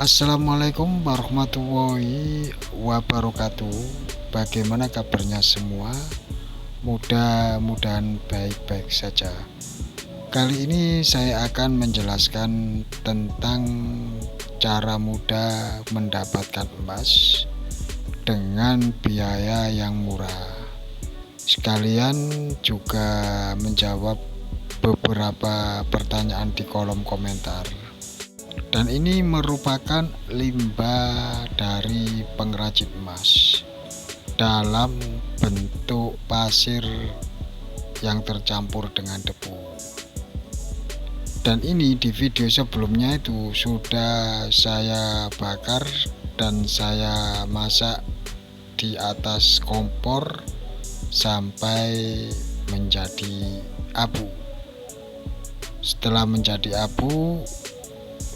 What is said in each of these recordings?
Assalamualaikum warahmatullahi wabarakatuh. Bagaimana kabarnya semua? Mudah-mudahan baik-baik saja. Kali ini saya akan menjelaskan tentang cara mudah mendapatkan emas dengan biaya yang murah. Sekalian juga menjawab beberapa pertanyaan di kolom komentar. Dan ini merupakan limbah dari pengrajin emas dalam bentuk pasir yang tercampur dengan debu. Dan ini di video sebelumnya itu sudah saya bakar dan saya masak di atas kompor sampai menjadi abu. Setelah menjadi abu,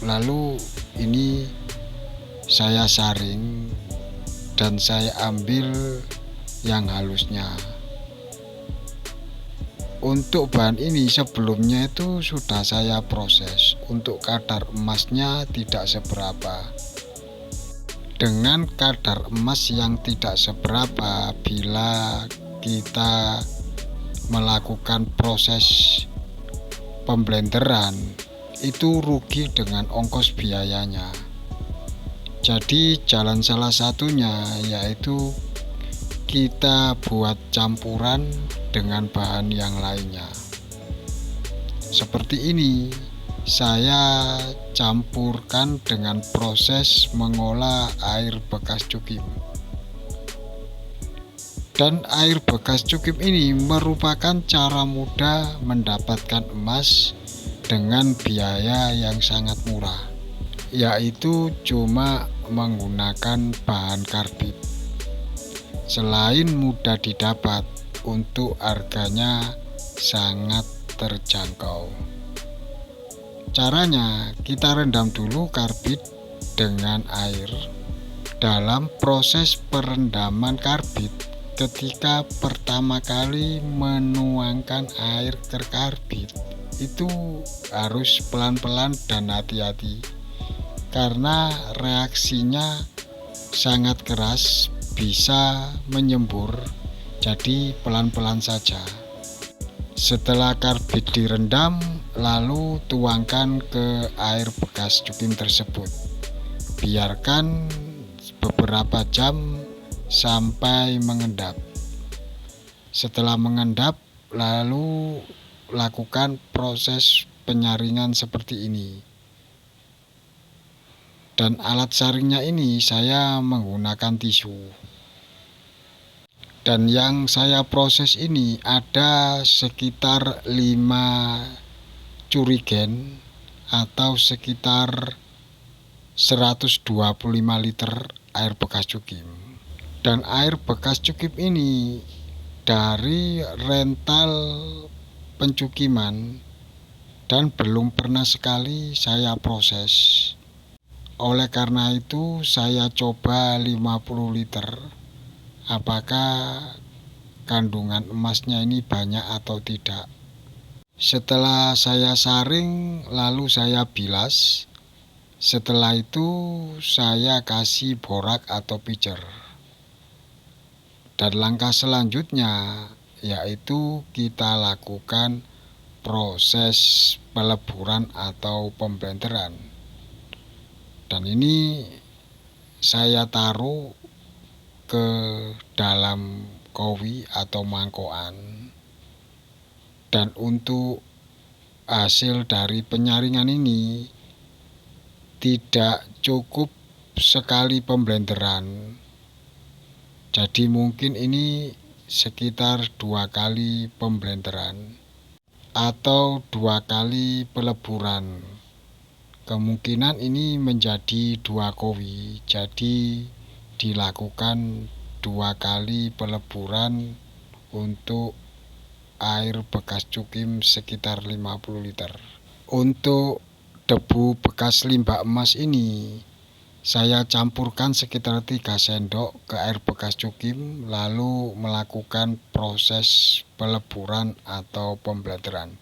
lalu ini saya saring dan saya ambil yang halusnya. Untuk bahan ini sebelumnya itu sudah saya proses. Untuk kadar emasnya tidak seberapa. Dengan kadar emas yang tidak seberapa, bila kita melakukan proses pemblenderan, itu rugi dengan ongkos biayanya. Jadi jalan salah satunya yaitu kita buat campuran dengan bahan yang lainnya. Seperti ini, saya campurkan dengan proses mengolah air bekas cukim. Dan air bekas cukim ini merupakan cara mudah mendapatkan emas dengan biaya yang sangat murah, yaitu cuma menggunakan bahan karbit. Selain mudah didapat, untuk harganya sangat terjangkau. Caranya, kita rendam dulu karbit dengan air. Dalam proses perendaman karbit, ketika pertama kali menuangkan air ke karbit, itu harus pelan-pelan dan hati-hati karena reaksinya sangat keras, bisa menyembur. Jadi pelan-pelan saja. Setelah karbit direndam, lalu tuangkan ke air bekas cukim tersebut. Biarkan beberapa jam sampai mengendap. Setelah mengendap, lalu lakukan proses penyaringan seperti ini. Dan alat saringnya ini saya menggunakan tisu. Dan yang saya proses ini ada sekitar 5 curigen atau sekitar 125 liter air bekas cukim. Dan air bekas cukim ini dari rental pencukiman dan belum pernah sekali saya proses. Oleh karena itu saya coba 50 liter. Apakah kandungan emasnya ini banyak atau tidak. Setelah saya saring, lalu saya bilas. Setelah itu saya kasih borak atau pijer. Dan langkah selanjutnya yaitu kita lakukan proses peleburan atau pemblenderan. Dan ini saya taruh ke dalam kowi atau mangkokan. Dan untuk hasil dari penyaringan ini tidak cukup sekali pemblenderan. Jadi mungkin ini sekitar 2 kali pemblenderan atau 2 kali peleburan. Kemungkinan ini menjadi 2 kowi, jadi dilakukan 2 kali peleburan untuk air bekas cukim sekitar 50 liter. Untuk debu bekas limbah emas ini saya campurkan sekitar 3 sendok ke air bekas cukim, lalu melakukan proses peleburan atau pemblenderan.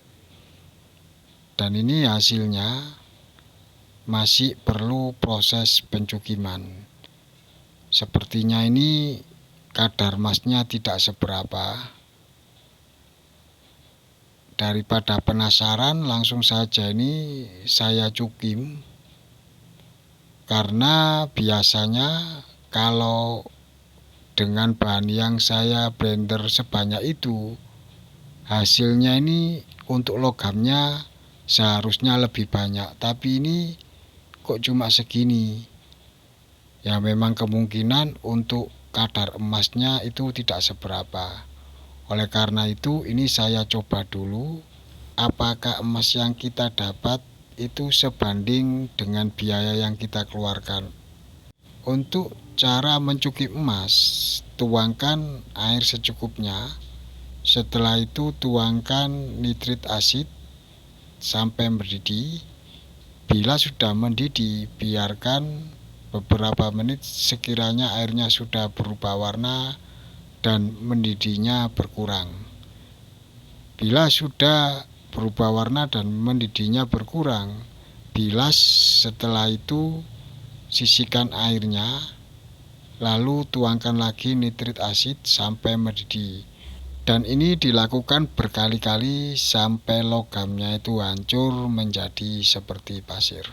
Dan ini hasilnya. masih perlu proses pencukiman. Sepertinya ini kadar emasnya tidak seberapa. Daripada penasaran, langsung saja ini saya cukim. Karena biasanya kalau dengan bahan yang saya blender sebanyak itu, hasilnya ini untuk logamnya seharusnya lebih banyak. Tapi ini kok cuma segini. Ya memang kemungkinan untuk kadar emasnya itu tidak seberapa. Oleh karena itu ini saya coba dulu apakah emas yang kita dapat itu sebanding dengan biaya yang kita keluarkan. Untuk cara mencukip emas, tuangkan air secukupnya. Setelah itu tuangkan nitrit asid sampai mendidih. Bila sudah mendidih, biarkan beberapa menit sekiranya airnya sudah berubah warna dan mendidihnya berkurang. Bila sudah berubah warna dan mendidihnya berkurang, bilas. Setelah itu sisihkan airnya, lalu tuangkan lagi nitrit asid sampai mendidih. Dan ini dilakukan berkali-kali sampai logamnya itu hancur menjadi seperti pasir.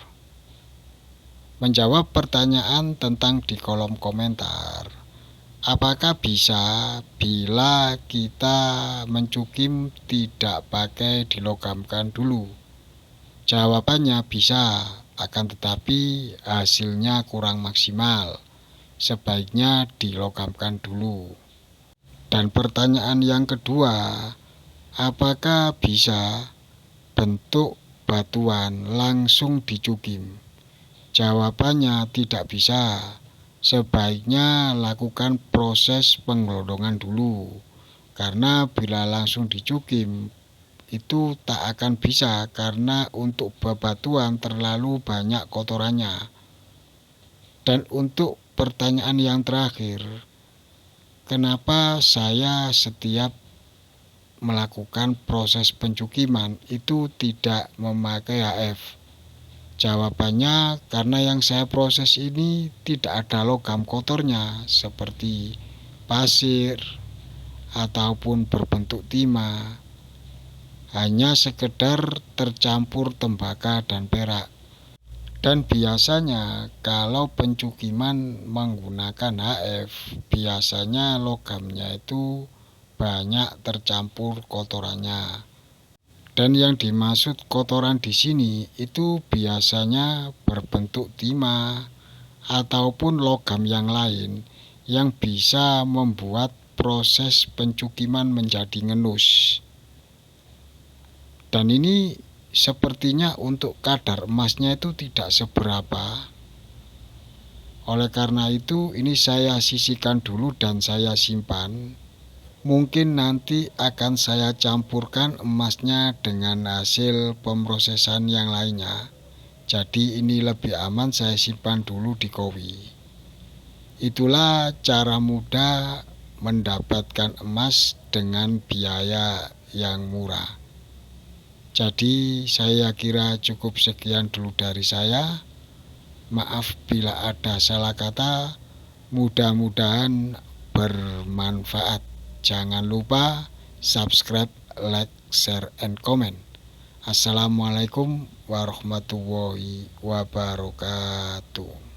Menjawab pertanyaan tentang di kolom komentar. Apakah bisa bila kita mencukim tidak pakai dilogamkan dulu? Jawabannya bisa, akan tetapi hasilnya kurang maksimal. Sebaiknya dilogamkan dulu. Dan pertanyaan yang kedua, apakah bisa bentuk batuan langsung dicukim? Jawabannya tidak bisa. Sebaiknya lakukan proses penggelondongan dulu, karena bila langsung dicukim itu tak akan bisa, karena untuk bebatuan terlalu banyak kotorannya. Dan untuk pertanyaan yang terakhir, kenapa saya setiap melakukan proses pencukiman itu tidak memakai HF? Jawabannya karena yang saya proses ini tidak ada logam kotornya seperti pasir ataupun berbentuk timah. Hanya sekedar tercampur tembaga dan perak. Dan biasanya kalau pencukiman menggunakan HF, biasanya logamnya itu banyak tercampur kotorannya. Dan yang dimaksud kotoran di sini itu biasanya berbentuk timah ataupun logam yang lain yang bisa membuat proses pencukiman menjadi ngenus. Dan ini sepertinya untuk kadar emasnya itu tidak seberapa. Oleh karena itu ini saya sisihkan dulu dan saya simpan. Mungkin nanti akan saya campurkan emasnya dengan hasil pemrosesan yang lainnya. Jadi ini lebih aman saya simpan dulu di kowi. Itulah cara mudah mendapatkan emas dengan biaya yang murah. Jadi saya kira cukup sekian dulu dari saya. Maaf bila ada salah kata. Mudah-mudahan bermanfaat. Jangan lupa subscribe, like, share, and comment. Assalamualaikum warahmatullahi wabarakatuh.